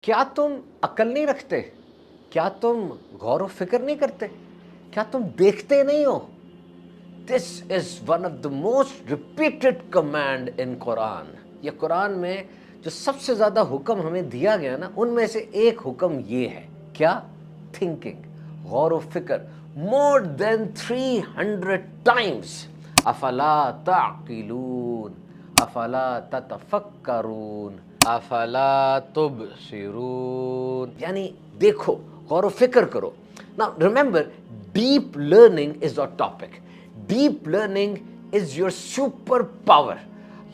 क्या तुम अक्ल नहीं रखते? क्या तुम गौर व फिक्र नहीं करते? क्या तुम देखते नहीं हो? This is one of the most repeated command in Quran. ये कुरान में जो सबसे ज्यादा हुक्म हमें दिया गया ना, उनमें से एक हुक्म ये है। क्या? थिंकिंग, गौर व फिक्र। More than 300 times. अफला ताकिलून, अफला ततफक्करून, अफला तुबसिरून। यानी देखो, गौर व फिक्र करो। Now remember, deep learning is our topic. Deep learning is your super power.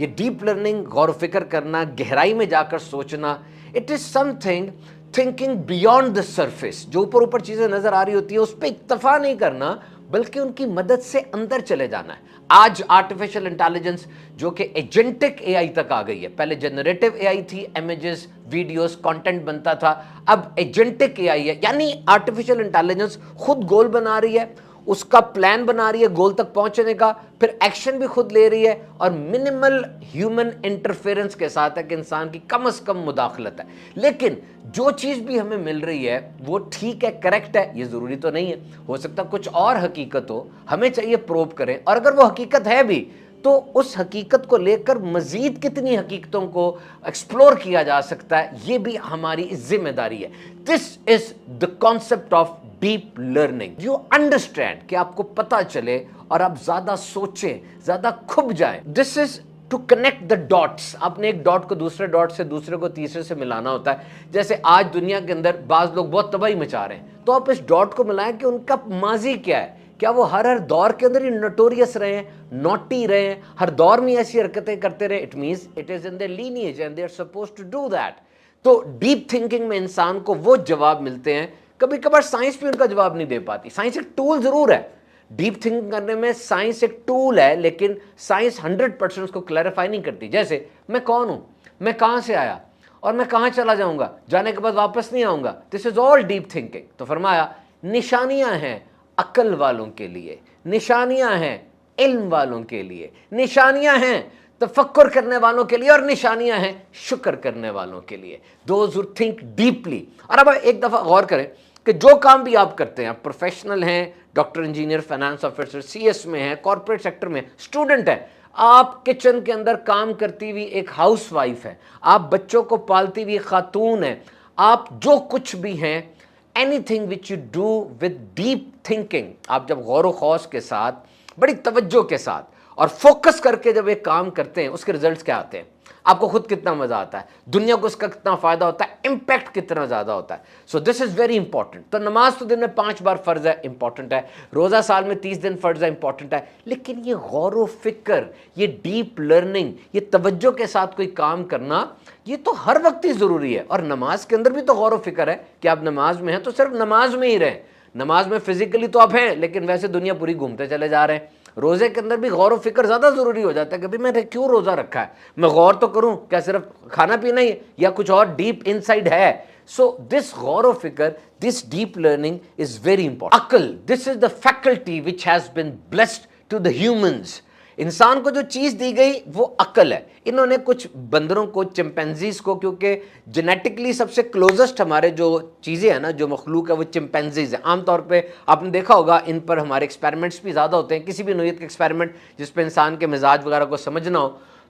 ये डीप लर्निंग, गौर फिक्र करना, गहराई में जाकर सोचना, it is something thinking beyond the surface. जो ऊपर ऊपर चीजें नजर आ रही होती है उस पर इक्तफा नहीं करना, बल्कि उनकी मदद से अंदर चले जाना है। आज आर्टिफिशियल इंटेलिजेंस जो कि एजेंटिक एआई तक आ गई है। पहले जनरेटिव एआई थी, इमेजेस, वीडियोस, कंटेंट बनता था। अब एजेंटिक एआई है, यानी आर्टिफिशियल इंटेलिजेंस खुद गोल बना रही है, उसका प्लान बना रही है गोल तक पहुंचने का, फिर एक्शन भी खुद ले रही है, और मिनिमल ह्यूमन इंटरफेरेंस के साथ है कि इंसान की कम से कम मुदाखलत है। लेकिन जो चीज भी हमें मिल रही है वो ठीक है, करेक्ट है, ये जरूरी तो नहीं है। हो सकता कुछ और हकीकत हो, हमें चाहिए प्रोब करें, और अगर वो हकीकत है भी तो उस हकीकत को लेकर मजीद कितनी हकीकतों को एक्सप्लोर किया जा सकता है, ये भी हमारी जिम्मेदारी है। This is the concept of deep learning. You understand, कि आपको पता चले और आप ज्यादा सोचें, ज्यादा खुब जाएं। This is to connect the dots. आपने एक डॉट को दूसरे डॉट से, दूसरे को तीसरे से मिलाना होता है। जैसे आज दुनिया के अंदर बाज लोग बहुत तबाही मचा रहे हैं, तो आप इस डॉट को मिलाएं कि उनका माजी क्या है। क्या वो हर दौर के अंदर ही नोटोरियस रहे हैं, नॉटी रहे हैं, हर दौर में ऐसी हरकतें करते रहे? It means it is in their lineage and they are supposed to do that. तो डीप थिंकिंग में इंसान को वो जवाब मिलते हैं। कभी कभार साइंस भी उनका जवाब नहीं दे पाती। साइंस एक टूल जरूर है, डीप थिंकिंग करने में साइंस एक टूल है, लेकिन साइंस 100% उसको क्लैरिफाई नहीं करती। जैसे मैं कौन हूं, मैं कहां से आया, और मैं कहां चला जाऊंगा, जाने के बाद वापस नहीं आऊंगा। This is all deep thinking. तो फरमाया, निशानियां हैं अकल वालों के लिए, निशानियां हैं इल्म वालों के लिए, निशानियां हैं तफक्कुर करने वालों के लिए, और निशानियां हैं शुक्र करने वालों के लिए। Those who think deeply. और अब एक दफा गौर करें कि जो काम भी आप करते हैं, आप प्रोफेशनल हैं, doctor, engineer, finance officer, CS में है, कॉर्पोरेट सेक्टर में, स्टूडेंट है, आप किचन के अंदर काम करती हुई एक हाउसवाइफ है, आप बच्चों को पालती हुई खातून है, आप जो कुछ भी हैं, anything which you do with deep thinking, आप जब गौर व खौस के साथ, बड़ी तवज्जो के साथ और फोकस करके जब एक काम करते हैं, उसके रिजल्ट्स क्या आते हैं? आपको खुद कितना मजा आता है, दुनिया को उसका कितना फायदा होता है, इंपैक्ट कितना ज्यादा होता है। सो दिस इज वेरी इंपॉर्टेंट। तो नमाज तो दिन में 5 बार फर्ज है, इंपॉर्टेंट है। रोजा साल में 30 दिन फर्ज है, इंपॉर्टेंट है। लेकिन ये गौर व फिक्र, ये डीप लर्निंग, ये तवज्जो के साथ कोई काम करना, ये तो हर वक्त ही जरूरी है। और नमाज के अंदर भी तो गौर व फिक्र है कि आप नमाज में हैं तो सिर्फ नमाज में ही रहें। नमाज में फिजिकली तो आप हैं, लेकिन वैसे दुनिया पूरी घूमते चले जा रहे हैं। रोजे के अंदर भी गौर व फिक्र ज्यादा जरूरी हो जाता है कि भाई मैंने क्यों रोजा रखा है, मैं गौर तो करूं, क्या सिर्फ खाना पीना ही है या कुछ और डीप इनसाइड है? सो दिस गौर व फिक्र, this deep learning is very important. अक्ल, this is the faculty which has been blessed to the humans. इंसान को जो चीज दी गई वो अक्ल है। इन्होंने कुछ बंदरों को, चिंपैंजीज को, क्योंकि जेनेटिकली सबसे क्लोजेस्ट हमारे जो चीज़ें हैं ना, जो मखलूक है, वो चिंपैंजीज है। आमतौर पे आपने देखा होगा, इन पर हमारे एक्सपेरिमेंट्स भी ज़्यादा होते हैं। किसी भी नौइयत के एक्सपेरिमेंट जिस पे इंसान के मिजाज वगैरह को समझना हो,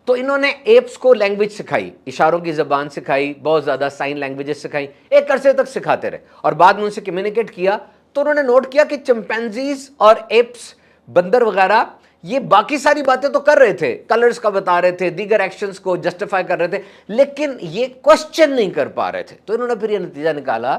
तो इन्होंने एप्स को लैंग्वेज सिखाई, इशारों की ज़बान सिखाई, बहुत ज़्यादा साइन लैंग्वेजेस सिखाई, एक अरसे तक सिखाते रहे, और बाद में उनसे कम्युनिकेट किया। तो उन्होंने नोट किया कि चिंपैंजीज और एप्स, बंदर वगैरह, ये बाकी सारी बातें तो कर रहे थे, कलर्स का बता रहे थे, दीगर एक्शंस को जस्टिफाई कर रहे थे, लेकिन ये क्वेश्चन नहीं कर पा रहे थे। तो इन्होंने फिर ये नतीजा निकाला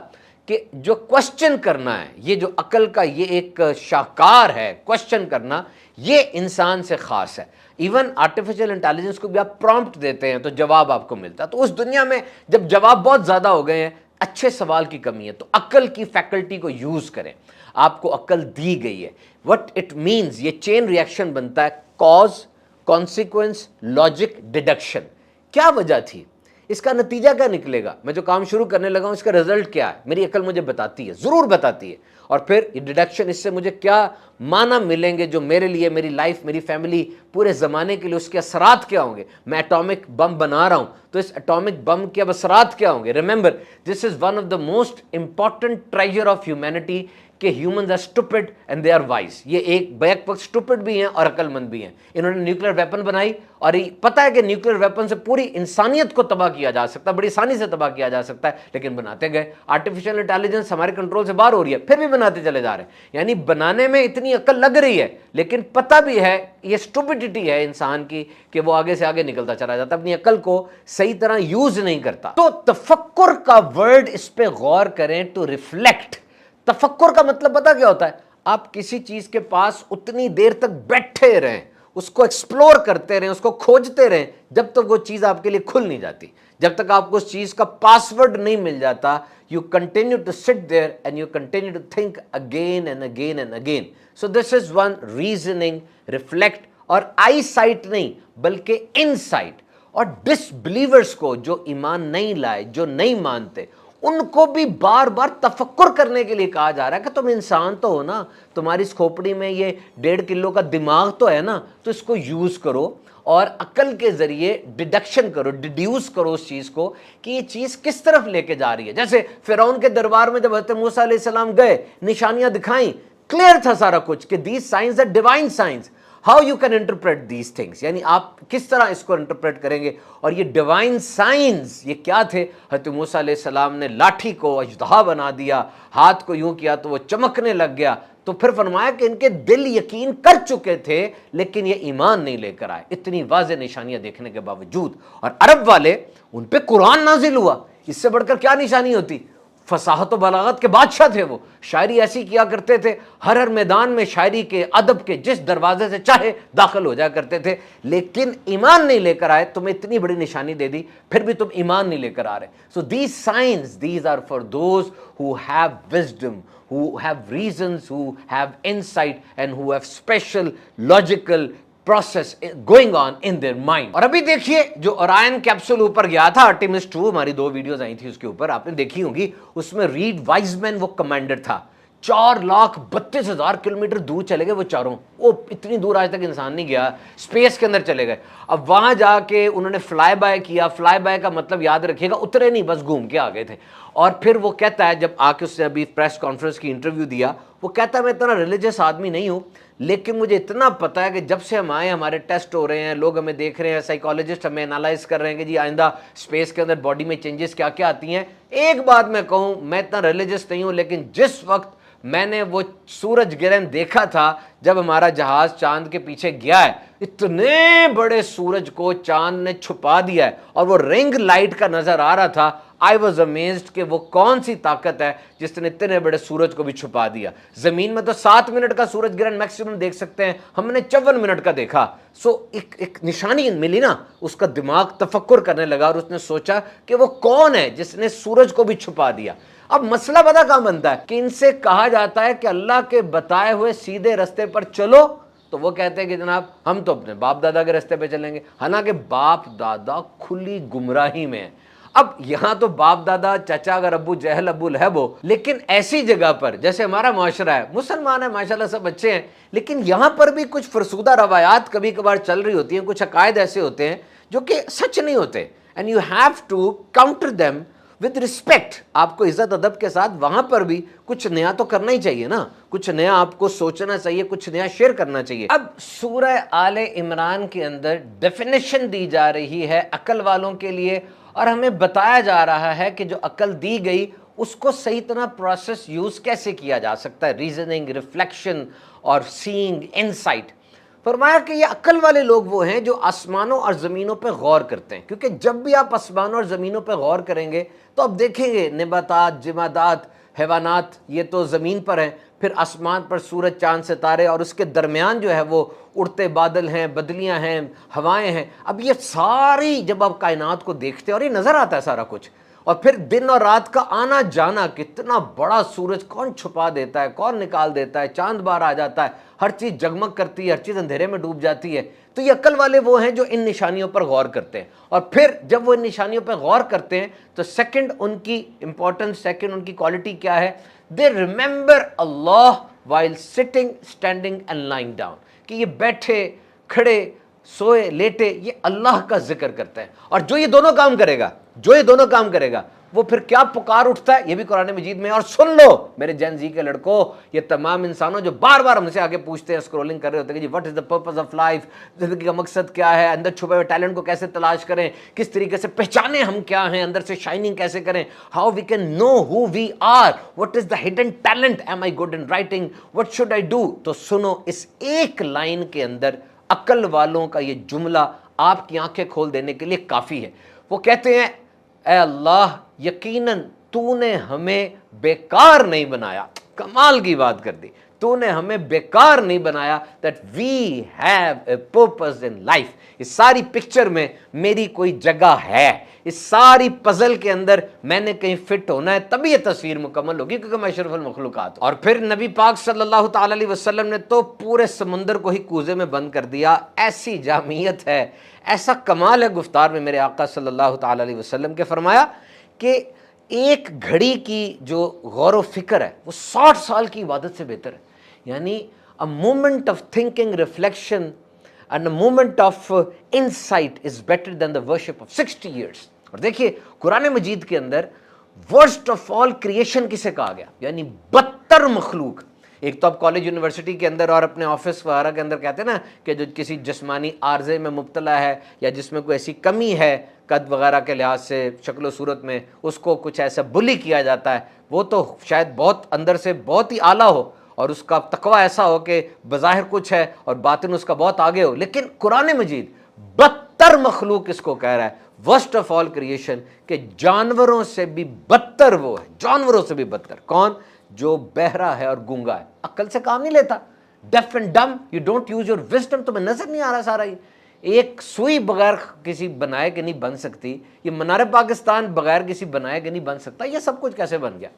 कि जो क्वेश्चन करना है, ये जो अकल का ये एक शाहकार है, क्वेश्चन करना, ये इंसान से खास है। इवन आर्टिफिशियल इंटेलिजेंस को भी आप प्रॉम्प्ट देते हैं तो जवाब आपको मिलता है। तो उस दुनिया में जब जवाब बहुत ज्यादा हो गए हैं, अच्छे सवाल की कमी है, तो अकल की फैकल्टी को यूज करें। आपको अकल दी गई है। व्हाट इट मीन्स, ये चेन रिएक्शन बनता है, कॉज, कॉन्सिक्वेंस, लॉजिक, डिडक्शन। क्या वजह थी? इसका नतीजा क्या निकलेगा, मैं जो काम शुरू करने लगा हूं इसका रिजल्ट क्या है, मेरी अकल मुझे बताती है, जरूर बताती है। और फिर ये डिडक्शन, इससे मुझे क्या माना मिलेंगे जो मेरे लिए, मेरी लाइफ, मेरी फैमिली, पूरे ज़माने के लिए उसके असरात क्या होंगे। मैं एटॉमिक बम बना रहा हूं तो इस एटॉमिक बम के अब असरात क्या होंगे। Remember, this is one of the most important treasure of humanity कि humans are stupid and they are wise. ये एक बैक वक्त स्टूपिड भी हैं और अकलमंद भी हैं। इन्होंने न्यूक्लियर वेपन बनाई और ये पता है कि न्यूक्लियर वेपन से पूरी इंसानियत को तबाह किया जा सकता है, बड़ी आसानी से तबाह किया जा सकता है, लेकिन बनाते गए। आर्टिफिशियल इंटेलिजेंस हमारे कंट्रोल से बाहर हो रही है, फिर भी बनाते चले जा रहे हैं। यानी बनाने में इतनी अकल लग रही है, लेकिन पता भी है ये स्टूपिडिटी है इंसान की कि वो आगे से आगे निकलता चला जाता, अपनी अकल को सही तरह यूज नहीं करता। तो तफक्कुर का वर्ड, इस पे गौर करें, टू रिफ्लेक्ट। तफक्कुर का मतलब पता क्या होता है, आप किसी चीज के पास उतनी देर तक बैठे रहें, उसको एक्सप्लोर करते रहें, उसको खोजते रहें, जब तक वो चीज आपके लिए खुल नहीं जाती, जब तक आपको उस चीज का पासवर्ड नहीं मिल जाता। You continue to sit there and you continue to think again and again and again. So this is one reasoning, reflect. और आई साइट नहीं बल्कि इन साइट। और डिसबिलीवर्स को, जो ईमान नहीं लाए, जो नहीं मानते, उनको भी बार बार तफक्कुर करने के लिए कहा जा रहा है कि तुम इंसान तो हो ना, तुम्हारी इस खोपड़ी में ये 1.5 किलो का दिमाग तो है ना, तो इसको यूज करो और अकल के जरिए डिडक्शन करो, डिड्यूस करो उस चीज को कि ये चीज किस तरफ लेके जा रही है। जैसे फिरौन के दरबार में जब हज़रत मूसा अलैहिस्सलाम गए, निशानियां दिखाई, क्लियर था सारा कुछ कि these science are divine science, how you can interpret these things, यानी आप किस तरह इसको इंटरप्रेट करेंगे। और ये डिवाइन साइंस ये क्या थे, हज़रत मूसा अलैहिस्सलाम ने लाठी को अजदहा बना दिया, हाथ को यूं किया तो वो चमकने लग गया। तो फिर फरमाया कि इनके दिल यकीन कर चुके थे लेकिन ये ईमान नहीं लेकर आए, इतनी वाज़ेह निशानियां देखने के बावजूद। और अरब वाले, उन पे कुरान नाजिल हुआ, इससे बढ़कर क्या निशानी होती। फसाहत व बलागत के बादशाह थे वो, शायरी ऐसी किया करते थे, हर हर मैदान में शायरी के, अदब के जिस दरवाजे से चाहे दाखिल हो जाया करते थे। लेकिन ईमान नहीं लेकर आए, तुम्हें इतनी बड़ी निशानी दे दी, फिर भी तुम ईमान नहीं लेकर आ रहे। So these science, these are for those who have wisdom, who have reasons, who have insight and who have special logical process going on in their mind। और अभी देखिए, जो ओरायन कैप्सूल ऊपर गया था, आर्टेमिस 2, हमारी 2 वीडियोस आई थी उसके ऊपर, आपने देखी होंगी, उसमें रीड वाइजमैन वो कमांडर था। 4,32,000 किलोमीटर दूर चले गए वो चारों, वो इतनी दूर आज तक इंसान नहीं गया, स्पेस के अंदर चले गए। अब वहां जाके उन्होंने फ्लाई बाय किया। फ्लाई बाय का मतलब याद रखिएगा, उतरे नहीं, बस घूम के आ गए थे। और फिर वो कहता है, जब आके उसने अभी प्रेस कॉन्फ्रेंस की इंटरव्यू दिया, वो कहता है मैं इतना रिलीजियस आदमी नहीं हूँ, लेकिन मुझे इतना पता है कि जब से हम आए, हमारे टेस्ट हो रहे हैं, लोग हमें देख रहे हैं, साइकोलॉजिस्ट हमें एनालाइज कर रहे हैं कि जी आइंदा स्पेस के अंदर बॉडी में चेंजेस क्या क्या आती हैं। एक बात मैं कहूँ, मैं इतना रिलीजियस नहीं हूँ, लेकिन जिस वक्त मैंने वो सूरज ग्रहण देखा था जब हमारा जहाज चांद के पीछे गया है, इतने बड़े सूरज को चांद ने छुपा दिया है और वो रिंग लाइट का नजर आ रहा था। आई वॉज अमेज्ड कि वो कौन सी ताकत है जिसने इतने बड़े सूरज को भी छुपा दिया। जमीन में तो 7 मिनट का सूरज ग्रहण मैक्सिमम देख सकते हैं, हमने 54 मिनट का देखा। सो एक निशानी मिली ना, उसका दिमाग तफक्कुर करने लगा और उसने सोचा कि वो कौन है जिसने सूरज को भी छुपा दिया। अब मसला पता कहां बनता है कि इनसे कहा जाता है कि अल्लाह के बताए हुए सीधे रास्ते पर चलो, तो वो कहते हैं कि जनाब हम तो अपने बाप दादा के रास्ते पे चलेंगे, हालांकि बाप दादा खुली गुमराही में है। अब यहां तो बाप दादा, चाचा, अगर अबू जहल, अबू लहब हो, लेकिन ऐसी जगह पर जैसे हमारा माशरा है, मुसलमान है माशाल्लाह, सब अच्छे हैं, लेकिन यहां पर भी कुछ फरसूदा रवायात कभी कभार चल रही होती हैं, कुछ अकायद ऐसे होते हैं जो कि सच नहीं होते, and you have to counter them with respect. आपको इज्जत अदब के साथ वहां पर भी कुछ नया तो करना ही चाहिए ना, कुछ नया आपको सोचना चाहिए, कुछ नया शेयर करना चाहिए। अब सूरह आले इमरान के अंदर डेफिनेशन दी जा रही है अकल वालों के लिए, और हमें बताया जा रहा है कि जो अकल दी गई उसको सही तरह प्रोसेस यूज कैसे किया जा सकता है, रीजनिंग, रिफ्लेक्शन और सीइंग, इनसाइट। फरमाया कि ये अक्ल वाले लोग वो हैं जो आसमानों और ज़मीनों पे गौर करते हैं, क्योंकि जब भी आप आसमानों और ज़मीनों पे गौर करेंगे तो आप देखेंगे नबातात, जिमादात, हैवानात, ये तो ज़मीन पर हैं, फिर आसमान पर सूरज, चांद, सितारे, और उसके दरमियान जो है वो उड़ते बादल हैं, बदलियां हैं, हवाएं हैं। अब ये सारी जब आप कायनात को देखते हैं और ये नज़र आता है सारा कुछ, और फिर दिन और रात का आना जाना, कितना बड़ा सूरज कौन छुपा देता है, कौन निकाल देता है, चांद बाहर आ जाता है, हर चीज़ जगमग करती है, हर चीज़ अंधेरे में डूब जाती है। तो ये अक्ल वाले वो हैं जो इन निशानियों पर गौर करते हैं, और फिर जब वो इन निशानियों पर गौर करते हैं तो सेकंड उनकी इंपॉर्टेंस, सेकंड उनकी क्वालिटी क्या है, they remember Allah while sitting, standing and lying down, कि ये बैठे, खड़े, सोए, लेटे, ये अल्लाह का जिक्र करते हैं। और जो ये दोनों काम करेगा, जो ये दोनों काम करेगा, वो फिर क्या पुकार उठता है, ये भी कुरान मजीद में। और सुन लो मेरे जेन जी के लड़कों, ये तमाम इंसानों जो बार बार हमसे आगे पूछते हैं, स्क्रॉलिंग कर रहे होते हैं कि जी what is the purpose of life, जिंदगी का मकसद क्या है, अंदर छुपे हुए टैलेंट को कैसे तलाश करें, किस तरीके से पहचाने हम क्या हैं, अंदर से शाइनिंग कैसे करें, how we can know who we are, what is the hidden talent, am I good in writing, what should I do. तो सुनो, इस एक लाइन के अंदर अक्ल वालों का ये जुमला आपकी आंखें खोल देने के लिए काफी है। वो कहते हैं, ऐ अल्लाह, यकीनन तूने हमें बेकार नहीं बनाया। कमाल की बात कर दी, तूने हमें बेकार नहीं बनाया, that we have a purpose in life. इस सारी पिक्चर में मेरी कोई जगह है, इस सारी पजल के अंदर मैंने कहीं फिट होना है, तभी ये तस्वीर मुकम्मल होगी, क्योंकि मैं अशरफुल मखलूकात। और फिर नबी पाक सल्लल्लाहु ताला अलैहि वसल्लम ने तो पूरे समुंदर को ही कूजे में बंद कर दिया। ऐसी जामियत है, ऐसा कमाल है गुफ्तार में मेरे आका सल्लल्लाहु ताला अलैहि वसल्लम के, फरमाया कि एक घड़ी की जो गौर व फिक्र है वो 60 साल की इबादत से बेहतर है। यानी a moment of thinking, reflection and a moment of insight is better than the worship of 60 years. और देखिए कुरान मजीद के अंदर वर्स्ट ऑफ ऑल क्रिएशन किसे कहा गया, यानी बदतर मखलूक। एक तो आप कॉलेज यूनिवर्सिटी के अंदर और अपने ऑफिस वगैरह के अंदर कहते हैं ना कि जो किसी जिस्मानी आर्जे में मुब्तला है या जिसमें कोई ऐसी कमी है कद वगैरह के लिहाज से, शक्ल सूरत में, उसको कुछ ऐसा बुली किया जाता है। वो तो शायद बहुत अंदर से बहुत ही आला हो और उसका तकवा ऐसा हो कि बज़ाहिर कुछ है और बातिन उसका बहुत आगे हो, लेकिन कुरान मजीद बदतर मखलूक इसको कह रहा है, वर्स्ट ऑफ ऑल क्रिएशन, कि जानवरों से भी बदतर वो है, जानवरों से भी बदतर। कौन? जो बहरा है और गूंगा है, अक्ल से काम नहीं लेता, डेफ एंड डम, you don't use your wisdom, तुम्हें नजर नहीं आ रहा सारा ही। एक सुई बगैर किसी बनाए के नहीं बन सकती, ये मनारे पाकिस्तान बगैर किसी बनाए के नहीं बन सकता, ये सब कुछ कैसे बन गया?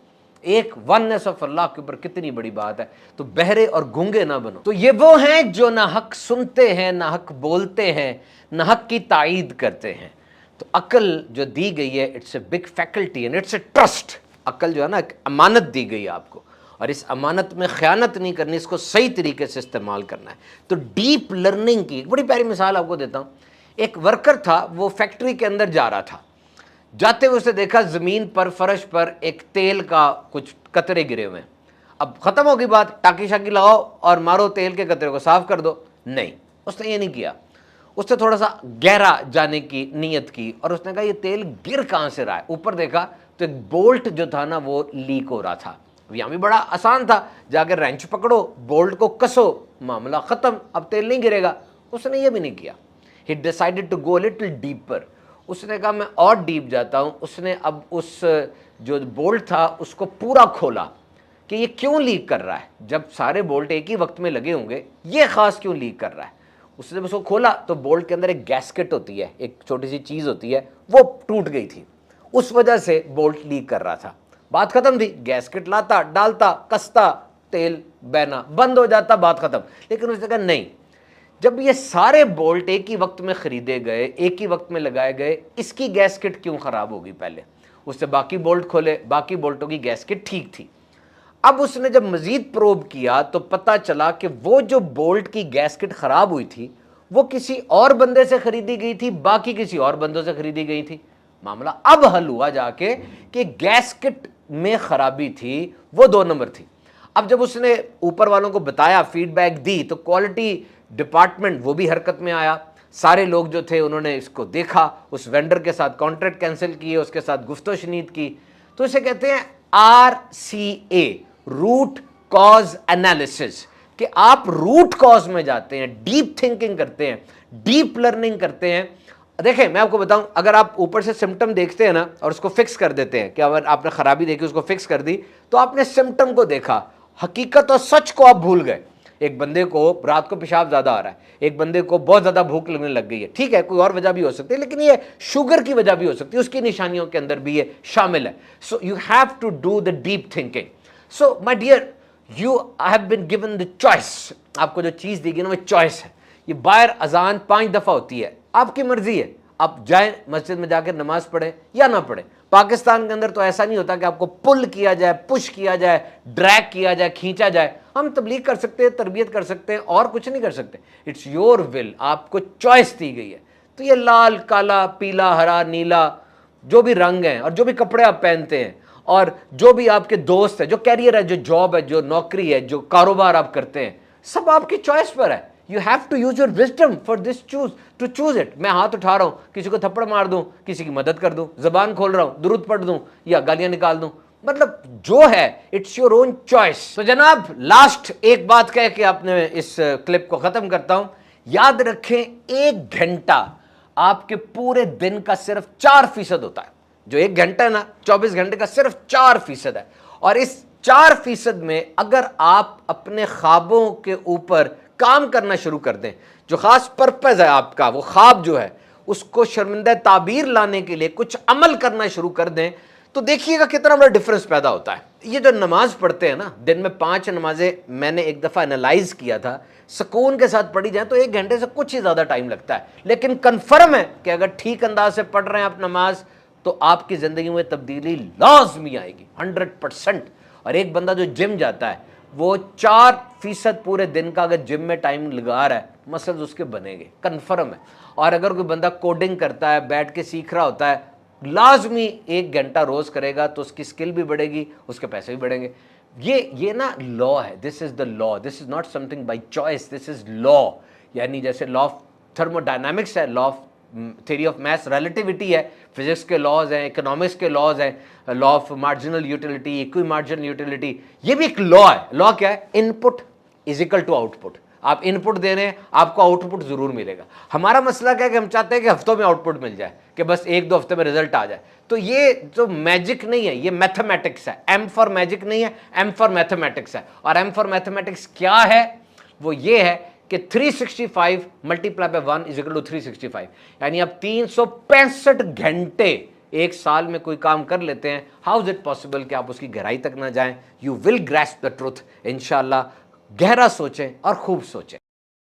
एक वननेस ऑफ अल्लाह के ऊपर कितनी बड़ी बात है। तो बहरे और गूंगे ना बनो। तो ये वो हैं जो ना हक सुनते हैं, ना हक बोलते हैं, ना हक की ताईद करते हैं। तो अक्ल जो दी गई है, it's a big faculty and it's a trust. अक्ल जो है ना, एक अमानत दी गई है आपको, और इस अमानत में ख़यानत नहीं करनी, इसको सही तरीके से इस्तेमाल करना है। तो डीप लर्निंग की एक बड़ी प्यारी मिसाल आपको देता हूँ। एक वर्कर था, वो फैक्ट्री के अंदर जा रहा था, जाते हुए उसने देखा ज़मीन पर, फर्श पर एक तेल का कुछ कतरे गिरे हुए हैं। अब ख़त्म होगी बात, टाकी शाकी लगाओ और मारो तेल के कतरे को साफ़ कर दो। नहीं, उसने ये नहीं किया। उसने थोड़ा सा गहरा जाने की नीयत की और उसने कहा ये तेल गिर कहाँ से रहा है। ऊपर देखा तो एक बोल्ट जो था ना वो लीक हो रहा था। यहाँ भी बड़ा आसान था, जाकर रेंच पकड़ो, बोल्ट को कसो, मामला ख़त्म, अब तेल नहीं गिरेगा। उसने ये भी नहीं किया। He decided to go little deeper. उसने कहा मैं और डीप जाता हूँ। उसने अब उस जो बोल्ट था उसको पूरा खोला कि ये क्यों लीक कर रहा है, जब सारे बोल्ट एक ही वक्त में लगे होंगे, ये ख़ास क्यों लीक कर रहा है। उसने उसको खोला तो बोल्ट के अंदर एक गैस्केट होती है, एक छोटी सी चीज़ होती है, वो टूट गई थी, उस वजह से बोल्ट लीक कर रहा था। बात ख़त्म थी, गैस्केट लाता, डालता, कसता, तेल बहना बंद हो जाता, बात ख़त्म। लेकिन उसने कहा नहीं, जब ये सारे बोल्ट एक ही वक्त में ख़रीदे गए, एक ही वक्त में लगाए गए, इसकी गैस्केट क्यों ख़राब होगी। पहले उससे बाकी बोल्ट खोले, बाकी बोल्टों की गैस्केट ठीक थी। अब उसने जब मज़ीद प्रोब किया तो पता चला कि वो जो बोल्ट की गैस्केट ख़राब हुई थी वो किसी और बंदे से ख़रीदी गई थी, बाकी किसी और बंदों से ख़रीदी गई थी। मामला अब हल हुआ जाके कि गैस्केट में ख़राबी थी वो 2 नंबर थी। अब जब उसने ऊपर वालों को बताया, फीडबैक दी, तो क्वालिटी डिपार्टमेंट वो भी हरकत में आया। सारे लोग जो थे उन्होंने इसको देखा, उस वेंडर के साथ कॉन्ट्रैक्ट कैंसिल किए, उसके साथ गुफ्तो-शनीद की। तो इसे कहते हैं RCA, रूट कॉज एनालिसिस, कि आप रूट कॉज में जाते हैं, डीप थिंकिंग करते हैं, डीप लर्निंग करते हैं। देखें मैं आपको बताऊं, अगर आप ऊपर से सिम्टम देखते हैं ना और उसको फिक्स कर देते हैं, कि अगर आपने खराबी देखी उसको फिक्स कर दी, तो आपने सिम्टम को देखा, हकीकत और सच को आप भूल गए। एक बंदे को रात को पेशाब ज़्यादा आ रहा है, एक बंदे को बहुत ज़्यादा भूख लगने लग गई है, ठीक है कोई और वजह भी हो सकती है, लेकिन ये शुगर की वजह भी हो सकती है, उसकी निशानियों के अंदर भी ये शामिल है। So you have to do the deep thinking. So my dear, you have been given the choice. आपको जो चीज़ दी गई ना वो चॉइस है, ये बाहर अजान 5 दफ़ा होती है, आपकी मर्जी है, आप जाएं मस्जिद में जाकर नमाज पढ़ें या ना पढ़ें। पाकिस्तान के अंदर तो ऐसा नहीं होता कि आपको पुल किया जाए, पुश किया जाए, ड्रैग किया जाए, खींचा जाए। हम तबलीग कर सकते हैं, तरबियत कर सकते हैं और कुछ नहीं कर सकते। इट्स योर विल, आपको चॉइस दी गई है। तो ये लाल, काला, पीला, हरा, नीला, जो भी रंग हैं और जो भी कपड़े आप पहनते हैं और जो भी आपके दोस्त है, जो कैरियर है, जो जॉब है, जो नौकरी है, जो कारोबार आप करते हैं, सब आपकी चॉइस पर है। You have to use your wisdom for this to choose it. मैं हाथ उठा रहा हूं, किसी को थप्पड़ मार दूं, किसी की मदद कर दूं, जबान खोल रहा हूं, दुरूद पढ़ दूं या गालियां निकाल दूं, मतलब जो है इट्स योर ओन चॉइस। तो जनाब लास्ट एक बात कह के आपने इस क्लिप को खत्म करता हूं। याद रखें, 1 घंटा आपके पूरे दिन का सिर्फ 4% होता है। जो 1 घंटा है ना, 24 घंटे का सिर्फ 4% है। और इस 4% में अगर आप अपने ख्वाबों के ऊपर काम करना शुरू कर दें, जो खास पर्पज है आपका, वो ख्वाब जो है उसको शर्मिंदा ताबीर लाने के लिए कुछ अमल करना शुरू कर दें, तो देखिएगा कितना बड़ा डिफरेंस पैदा होता है। ये जो नमाज पढ़ते हैं ना, दिन में 5 नमाजें मैंने एक दफ़ा एनालाइज किया था, सुकून के साथ पढ़ी जाए तो 1 घंटे से कुछ ही ज़्यादा टाइम लगता है। लेकिन कन्फर्म है कि अगर ठीक अंदाज से पढ़ रहे हैं आप नमाज, तो आपकी ज़िंदगी में तब्दीली लाजमी आएगी 100%। और एक बंदा जो जिम जाता है, वो 4% पूरे दिन का अगर जिम में टाइम लगा रहा है, मसल्स उसके बनेंगे, कन्फर्म है। और अगर कोई बंदा कोडिंग करता है, बैठ के सीख रहा होता है, लाजमी 1 घंटा रोज़ करेगा तो उसकी स्किल भी बढ़ेगी, उसके पैसे भी बढ़ेंगे। ये ना लॉ है, this is the law, this is not something by choice, this is law. यानी जैसे लॉ ऑफ थर्मोडायनामिक्स है, law of theory of maths relativity है, फिजिक्स के लॉज हैं, इकोनॉमिक्स के लॉज हैं, law of marginal utility, equi marginal utility, ये भी एक लॉ है। लॉ क्या है? Input is equal to output. आप इनपुट दे रहे हैं, आपको आउटपुट जरूर मिलेगा। हमारा मसला क्या है कि हम चाहते हैं कि हफ्तों में आउटपुट मिल जाए, कि बस 1-2 हफ्ते में रिजल्ट आ जाए। तो ये जो मैजिक नहीं है, ये मैथमेटिक्स है। एम फॉर मैजिक नहीं है, एम फॉर मैथमेटिक्स है। और एम फॉर मैथमेटिक्स क्या है? वो ये है कि 365 multiply by 1 is equal to 365। यानी आप 365 घंटे एक साल में कोई काम कर लेते हैं। हाउ इज इट पॉसिबल कि आप उसकी गहराई तक ना जाएं? You will grasp the truth इंशाल्लाह। गहरा सोचें और खूब सोचें।